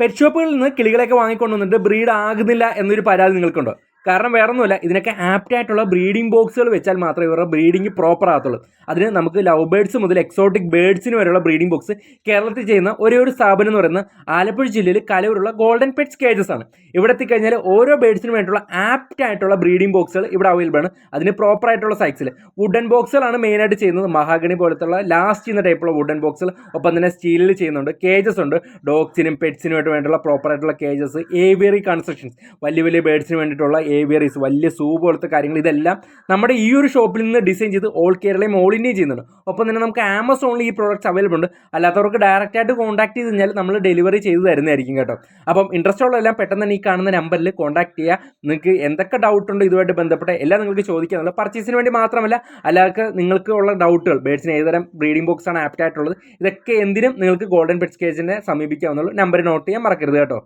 Pet ഷോപ്പുകളിൽ നിന്ന് കിളികളെയൊക്കെ വാങ്ങിക്കൊണ്ടുവന്നിട്ട് breed ആകുന്നില്ല എന്നൊരു പരാതി നിങ്ങൾക്കുണ്ടോ? കാരണം വേറൊന്നുമില്ല, ഇതിനൊക്കെ ആപ്റ്റ് ആയിട്ടുള്ള ബ്രീഡിംഗ് ബോക്സുകൾ വെച്ചാൽ മാത്രമേ ഇവരുടെ ബ്രീഡിംഗ് പ്രോപ്പർ ആകത്തുള്ളൂ. അതിന് നമുക്ക് ലവ് ബേഡ്സ് മുതൽ എക്സോട്ടിക് ബേഡ്സിന് വരെയുള്ള ബ്രീഡിംഗ് ബോക്സ് കേരളത്തിൽ ചെയ്യുന്ന ഒരേ ഒരു സ്ഥാപനം എന്ന് പറയുന്നത് ആലപ്പുഴ ജില്ലയിൽ കലൂരുള്ള ഗോൾഡൻ പെറ്റ്സ് കേജസ് ആണ്. ഇവിടെ എത്തിക്കഴിഞ്ഞാൽ ഓരോ ബേഡ്സിന് വേണ്ടിയിട്ടുള്ള ആപ്റ്റ് ആയിട്ടുള്ള ബ്രീഡിംഗ് ബോക്സുകൾ ഇവിടെ അവൈലബിൾ ആണ്. അതിന് പ്രോപ്പർ ആയിട്ടുള്ള സൈസിൽ വുഡൻ ബോക്സുകളാണ് മെയിനായിട്ട് ചെയ്യുന്നത്. മഹാഗണി പോലത്തുള്ള ലാസ്റ്റ് ചെയ്യുന്ന ടൈപ്പുള്ള വുഡൻ ബോക്സുകൾ, ഒപ്പം തന്നെ സ്റ്റീലിൽ ചെയ്യുന്നുണ്ട്. കേജസ് ഉണ്ട്, ഡോഗ്സിനും പെറ്റ്സിനുമായിട്ട് വേണ്ടിയുള്ള പ്രോപ്പർ ആയിട്ടുള്ള കേജസ്, ഏവിയറി കൺസ്ട്രക്ഷൻസ്, വലിയ വലിയ ബേഡ്സിന് വേണ്ടിയിട്ടുള്ള ഏവിയറീസ്, വലിയ സൂ പോലത്തെ കാര്യങ്ങൾ, ഇതെല്ലാം നമ്മുടെ ഈ ഒരു ഷോപ്പിൽ നിന്ന് ഡിസൈൻ ചെയ്ത് ഓൾ കേരളയും ഓൾ ഇന്ത്യയും ചെയ്യുന്നുണ്ട്. ഒപ്പം തന്നെ നമുക്ക് ആമസോണിൽ ഈ പ്രോഡക്റ്റ്സ് അവൈലബിൾ ഉണ്ട്. അല്ലാത്തവർക്ക് ഡയറക്റ്റ് ആയിട്ട് കോൺടാക്ട് ചെയ്ത് കഴിഞ്ഞാൽ നമ്മൾ ഡെലിവറി ചെയ്ത് തരുന്നതായിരിക്കും കേട്ടോ. അപ്പം ഇൻട്രസ്റ്റ് ഉള്ളതെല്ലാം പെട്ടെന്ന് തന്നെ ഈ കാണുന്ന നമ്പറിൽ കോൺടാക്ട് ചെയ്യുക. നിങ്ങൾക്ക് എന്തൊക്കെ ഡൗട്ട് ഉണ്ട് ഇതുമായിട്ട് ബന്ധപ്പെട്ട എല്ലാം നിങ്ങൾക്ക് ചോദിക്കാനുള്ളത്, പർച്ചേസിന് വേണ്ടി മാത്രമല്ല, അല്ലാതെ നിങ്ങൾക്ക് ഉള്ള ഡൗട്ടുകൾ, ബേഡ്സിന് ഏതുതരം ബ്രീഡിംഗ് ബോക്സ് ആണ് ആപ്റ്റ് ആയിട്ടുള്ളത്, ഇതൊക്കെ എന്തിനും നിങ്ങൾക്ക് ഗോൾഡൻ പെറ്റ്സ് കേജിനെ സമീപിക്കാവുന്നുള്ളൂ. നമ്പർ നോട്ട് ചെയ്യാൻ മറക്കരുത് കേട്ടോ.